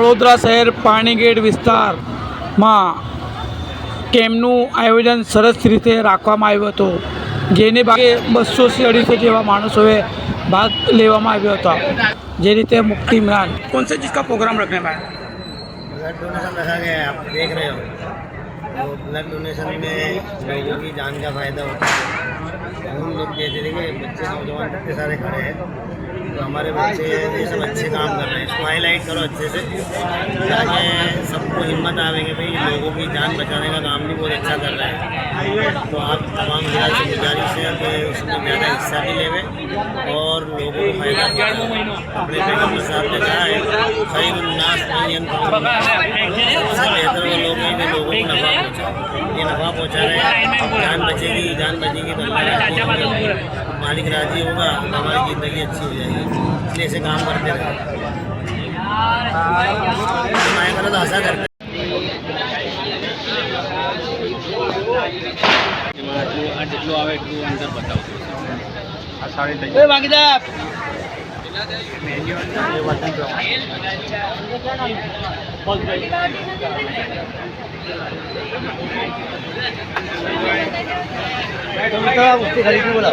વડોદરા શહેર પાણીગેટ વિસ્તારમાં કેમ્પનું આયોજન સરસ રીતે રાખવામાં આવ્યું હતું, જેની ભાગે 200 થી 250 જેવા માણસોએ ભાગ લેવામાં આવ્યો હતો। જે રીતે મુफ्ती इमरान कौन से चीज़ का प्रोग्राम रखने में आया? ब्लड डोनेशन रखा गया है, आप देख रहे हो। तो ब्लड डोनेशन में लोगों की जान का फ़ायदा होता है। हम लोग कहते थे कि बच्चे नौजवान कितने सारे खड़े हैं, तो हमारे बच्चे ये सब अच्छे काम कर रहे हैं। इसको हाईलाइट करो अच्छे से, ताकि सबको हिम्मत आवेंगे भाई लोगों की जान बचाने का काम भी बहुत अच्छा कर रहे हैं। तो आप तमाम जिला से गुजारिश है कि उसमें ज़्यादा हिस्सा भी लेवे और लोगों को फायदा अपने पैगम्बर साहब ने कहा है खैरुन्नास सबसे बेहतर वो लोग हैं जो लोगों को नफ़ा पहुँचाए। ये नफ़ा पहुँचा रहे हैं, जान बचेगी तो मालिक राजी होगा तो हमारी ज़िंदगी अच्छी हो जाएगी। इसलिए ऐसे काम करते रहे, गलत आशा करते જેટલું આવે એટલું અંદર બતાવજો। उसकी खरीदी बोला